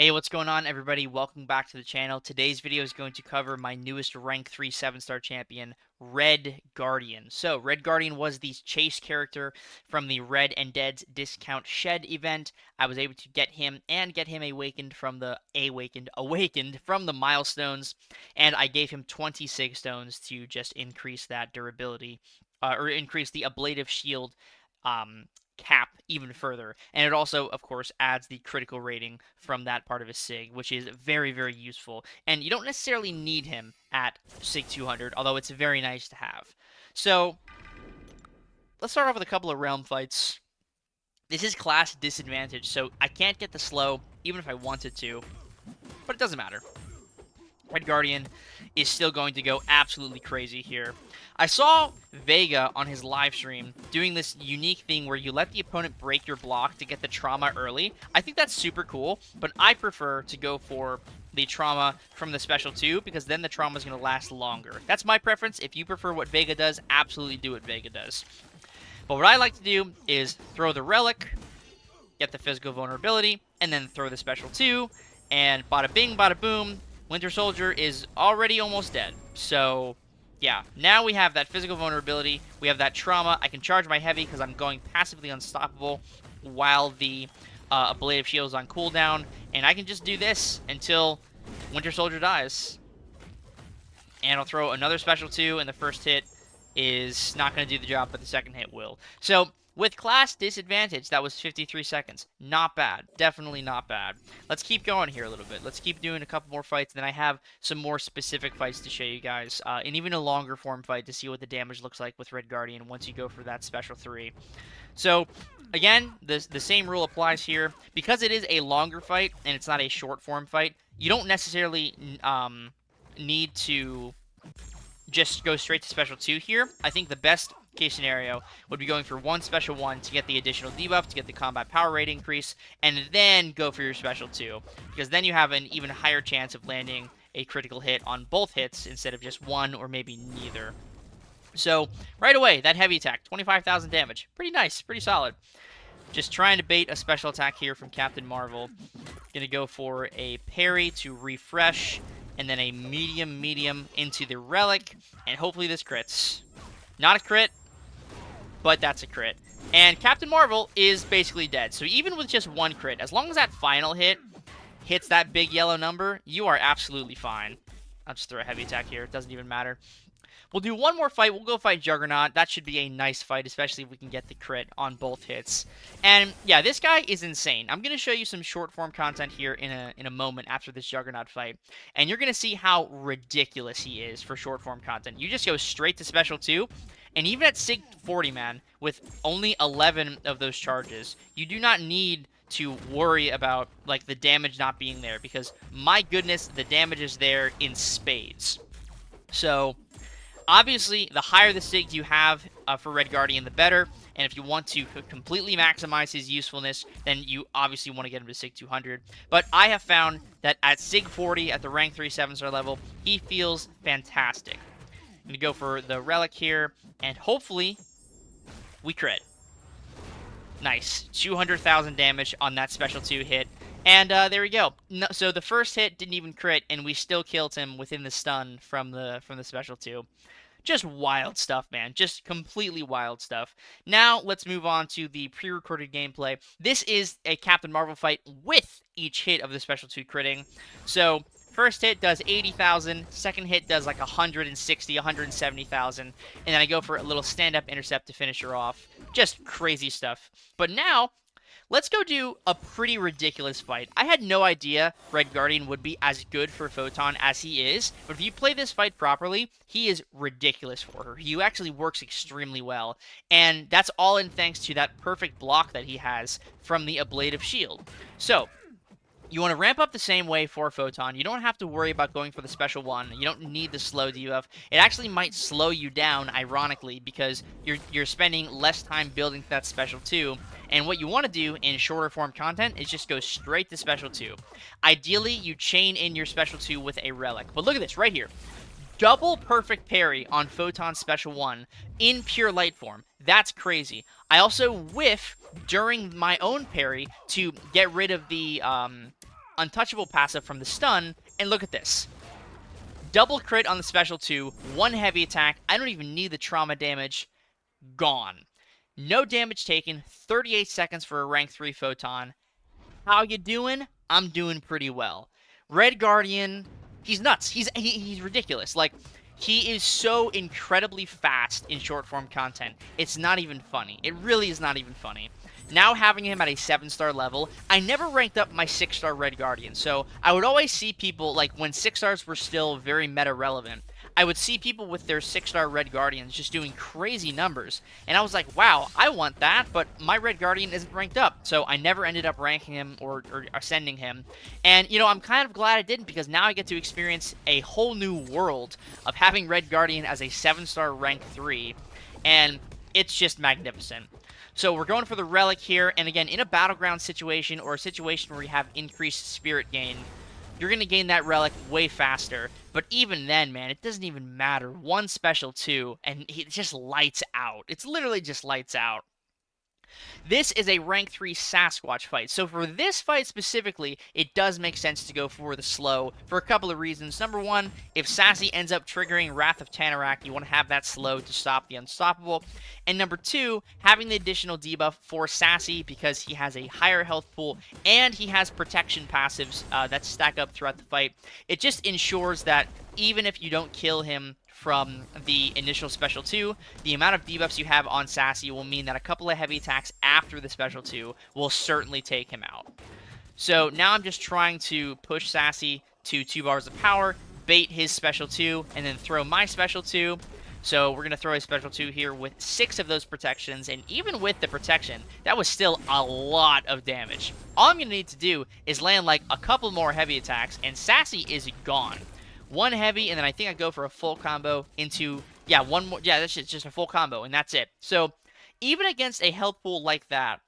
Hey, what's going on, everybody? Welcome back to the channel. Today's video is going to cover my newest rank 3 7-star champion, Red Guardian. So, Red Guardian was the chase character from the Red and Dead's Discount Shed event. I was able to get him and get him awakened from the milestones, and I gave him 26 stones to just increase that durability, or increase the ablative shield um, cap even further. And it also, of course, adds the critical rating from that part of his SIG, which is very, very useful. And you don't necessarily need him at SIG 200, although it's very nice to have. So, let's start off with a couple of realm fights. This is class disadvantage, so I can't get the slow, even if I wanted to. But it doesn't matter. Red Guardian is still going to go absolutely crazy here. I saw Vega on his live stream doing this unique thing where you let the opponent break your block to get the trauma early. I think that's super cool, but I prefer to go for the trauma from the special 2 because then the trauma is going to last longer. That's my preference. If you prefer what Vega does, absolutely do what Vega does. But what I like to do is throw the Relic, get the physical vulnerability, and then throw the special 2, and bada bing, bada boom, Winter Soldier is already almost dead. So, yeah, now we have that physical vulnerability, we have that trauma, I can charge my heavy because I'm going passively unstoppable while the ablative shield is on cooldown, and I can just do this until Winter Soldier dies. And I'll throw another special 2, and the first hit is not going to do the job, but the second hit will. So, with class disadvantage, that was 53 seconds. Not bad. Definitely not bad. Let's keep going here a little bit. Let's keep doing a couple more fights, and then I have some more specific fights to show you guys, and even a longer form fight to see what the damage looks like with Red Guardian once you go for that special 3. So, again, the same rule applies here. Because it is a longer fight, and it's not a short form fight, you don't necessarily need to just go straight to special 2 here. I think the best case scenario would be going for one special 1 to get the additional debuff, to get the combat power rate increase, and then go for your special 2, because then you have an even higher chance of landing a critical hit on both hits instead of just one or maybe neither. So, right away, that heavy attack, 25,000 damage. Pretty nice, pretty solid. Just trying to bait a special attack here from Captain Marvel. Gonna go for a parry to refresh, and then a medium into the Relic, and hopefully this crits. Not a crit, but that's a crit. And Captain Marvel is basically dead, so even with just one crit, as long as that final hit hits that big yellow number, you are absolutely fine. I'll just throw a heavy attack here, it doesn't even matter. We'll do one more fight. We'll go fight Juggernaut. That should be a nice fight, especially if we can get the crit on both hits. And yeah, this guy is insane. I'm going to show you some short form content here in a moment after this Juggernaut fight. And you're going to see how ridiculous he is for short form content. You just go straight to special 2. And even at SIG 40, man, with only 11 of those charges, you do not need to worry about like the damage not being there. Because my goodness, the damage is there in spades. So obviously, the higher the SIG you have for Red Guardian, the better. And if you want to completely maximize his usefulness, then you obviously want to get him to SIG 200. But I have found that at SIG 40, at the rank 3 7-star level, he feels fantastic. I'm going to go for the Relic here, and hopefully we crit. Nice. 200,000 damage on that special 2 hit. And there we go. No, so the first hit didn't even crit, and we still killed him within the stun from the special 2. Just wild stuff, man. Just completely wild stuff. Now, let's move on to the pre-recorded gameplay. This is a Captain Marvel fight with each hit of the special 2 critting. So, first hit does 80,000, second hit does like 160, 170,000, and then I go for a little stand-up intercept to finish her off. Just crazy stuff. But now, let's go do a pretty ridiculous fight. I had no idea Red Guardian would be as good for Photon as he is, but if you play this fight properly, he is ridiculous for her. He actually works extremely well, and that's all in thanks to that perfect block that he has from the ablative shield. So, you want to ramp up the same way for Photon. You don't have to worry about going for the special 1. You don't need the slow debuff. It actually might slow you down, ironically, because you're spending less time building that special 2. And what you want to do in shorter form content is just go straight to special 2. Ideally, you chain in your special 2 with a Relic. But look at this right here. Double perfect parry on Photon special 1 in pure light form. That's crazy. I also whiff during my own parry to get rid of the untouchable passive from the stun, and look at this. Double crit on the special 2, 1 heavy attack, I don't even need the trauma damage, gone. No damage taken, 38 seconds for a rank 3 Photon. How you doing? I'm doing pretty well. Red Guardian, he's nuts. He's ridiculous. Like, he is so incredibly fast in short form content. It's not even funny. It really is not even funny. Now having him at a 7-star level, I never ranked up my 6-star Red Guardian, so I would always see people, like, when 6 stars were still very meta relevant, I would see people with their 6-star Red Guardians just doing crazy numbers, and I was like, wow, I want that, but my Red Guardian isn't ranked up, so I never ended up ranking him or ascending him, and, you know, I'm kind of glad I didn't, because now I get to experience a whole new world of having Red Guardian as a 7-star rank 3, and it's just magnificent. So we're going for the Relic here, and again, in a Battleground situation, or a situation where you have increased Spirit gain, you're going to gain that Relic way faster. But even then, man, it doesn't even matter. 1 special 2, and it just lights out. It's literally just lights out. This is a rank 3 Sasquatch fight, so for this fight specifically, it does make sense to go for the slow for a couple of reasons. Number one, if Sassy ends up triggering Wrath of Tanarak, you want to have that slow to stop the unstoppable. And number two, having the additional debuff for Sassy because he has a higher health pool and he has protection passives that stack up throughout the fight. It just ensures that even if you don't kill him from the initial special 2, the amount of debuffs you have on Sassy will mean that a couple of heavy attacks after the special 2 will certainly take him out. So now I'm just trying to push Sassy to 2 bars of power, bait his special 2, and then throw my special 2. So we're going to throw a special 2 here with 6 of those protections, and even with the protection, that was still a lot of damage. All I'm going to need to do is land like a couple more heavy attacks, and Sassy is gone. 1 heavy, and then I think I go for a full combo into, yeah, 1 more, yeah, that's just a full combo, and that's it. So, even against a health pool like that,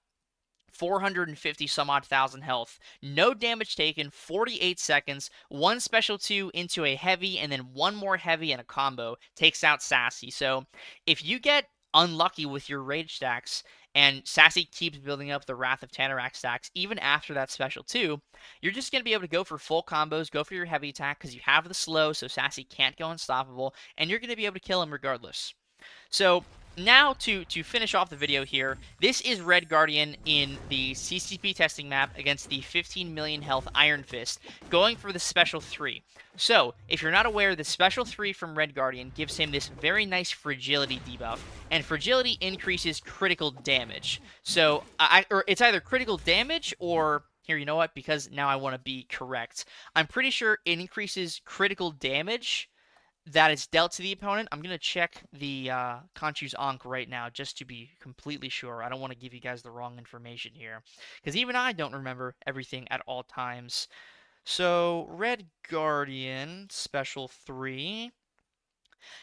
450 some odd thousand health, no damage taken, 48 seconds, 1 special 2 into a heavy, and then 1 more heavy and a combo takes out Sassy. So, if you get unlucky with your rage stacks, and Sassy keeps building up the Wrath of Tanarak stacks even after that special 2, you're just going to be able to go for full combos, go for your heavy attack because you have the slow, so Sassy can't go unstoppable, and you're going to be able to kill him regardless. So now to finish off the video here, this is Red Guardian in the CCP testing map against the 15 million health Iron Fist, going for the special 3. So, if you're not aware, the special 3 from Red Guardian gives him this very nice fragility debuff, and fragility increases critical damage. So, or it's either critical damage or, here, you know what, because now I want to be correct. I'm pretty sure it increases critical damage that is dealt to the opponent. I'm going to check the Conchu's Ankh right now just to be completely sure. I don't want to give you guys the wrong information here, because even I don't remember everything at all times. So, Red Guardian, special 3.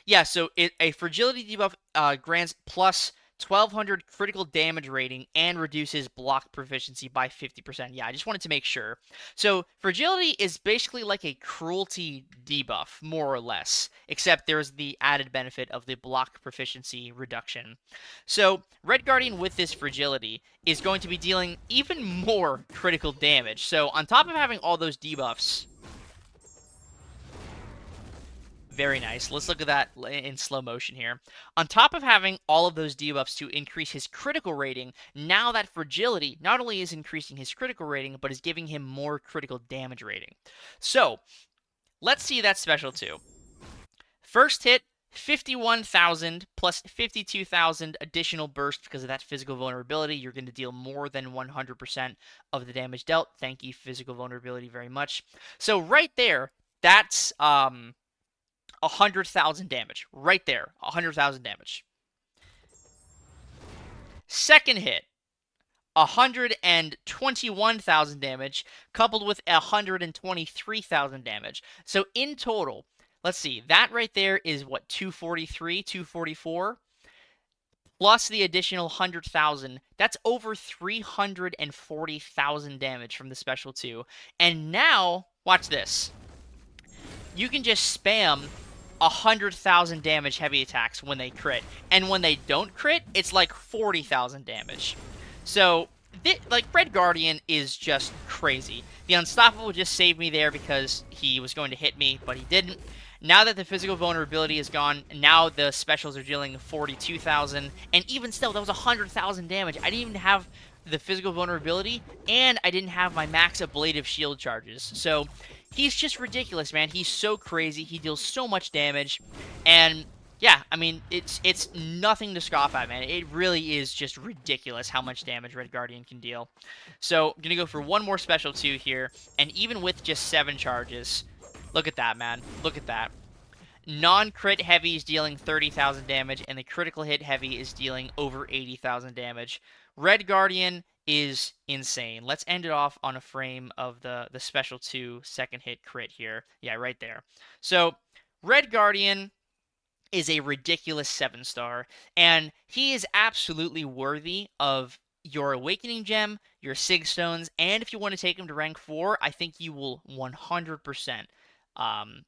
Yeah, so a fragility debuff grants plus 1200 critical damage rating and reduces block proficiency by 50%. Yeah, I just wanted to make sure. So, fragility is basically like a cruelty debuff, more or less, except there's the added benefit of the block proficiency reduction. So, Red Guardian with this fragility is going to be dealing even more critical damage. So, on top of having all those debuffs, very nice. Let's look at that in slow motion here. On top of having all of those debuffs to increase his critical rating, now that fragility not only is increasing his critical rating, but is giving him more critical damage rating. So, let's see that special 2. First hit, 51,000 plus 52,000 additional burst because of that physical vulnerability. You're going to deal more than 100% of the damage dealt. Thank you, physical vulnerability, very much. So right there, that's 100,000 damage. Right there, 100,000 damage. Second hit, 121,000 damage, coupled with 123,000 damage. So in total, let's see, that right there is what, 243, 244? Plus the additional 100,000, that's over 340,000 damage from the special 2. And now, watch this. You can just spam 100,000 damage heavy attacks when they crit. And when they don't crit, it's like 40,000 damage. So, like Red Guardian is just crazy. The Unstoppable just saved me there because he was going to hit me, but he didn't. Now that the physical vulnerability is gone, now the specials are dealing 42,000, and even still, that was 100,000 damage. I didn't even have the physical vulnerability, and I didn't have my max ablative shield charges. So he's just ridiculous, man. He's so crazy. He deals so much damage, and yeah, I mean, it's nothing to scoff at, man. It really is just ridiculous how much damage Red Guardian can deal. So, I'm going to go for one more special 2 here, and even with just 7 charges, look at that, man. Look at that. Non-crit heavy is dealing 30,000 damage, and the critical hit heavy is dealing over 80,000 damage. Red Guardian is insane. Let's end it off on a frame of the special 2 second hit crit here. Yeah, right there. So, Red Guardian is a ridiculous 7-star, and he is absolutely worthy of your Awakening Gem, your Sig Stones, and if you want to take him to rank 4, I think you will 100% um,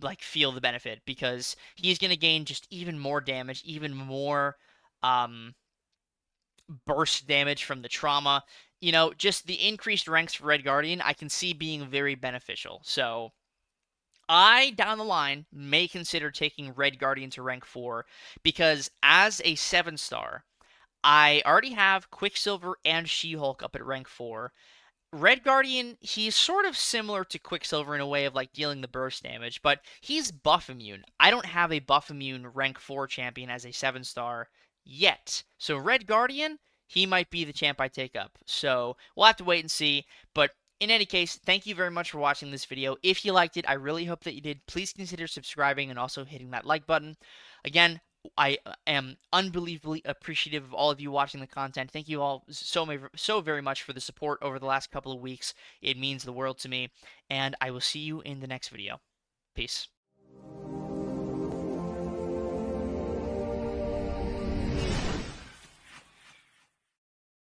like feel the benefit because he's going to gain just even more damage, even more um, burst damage from the trauma. You know, just the increased ranks for Red Guardian, I can see being very beneficial. So I, down the line, may consider taking Red Guardian to rank 4 because as a 7-star, I already have Quicksilver and She-Hulk up at rank 4. Red Guardian, he's sort of similar to Quicksilver in a way of like dealing the burst damage, but he's buff immune. I don't have a buff immune rank 4 champion as a 7-star yet. So Red Guardian, he might be the champ I take up. So we'll have to wait and see. But in any case, thank you very much for watching this video. If you liked it, I really hope that you did. Please consider subscribing and also hitting that like button. Again, I am unbelievably appreciative of all of you watching the content. Thank you all so very much for the support over the last couple of weeks. It means the world to me, and I will see you in the next video. Peace.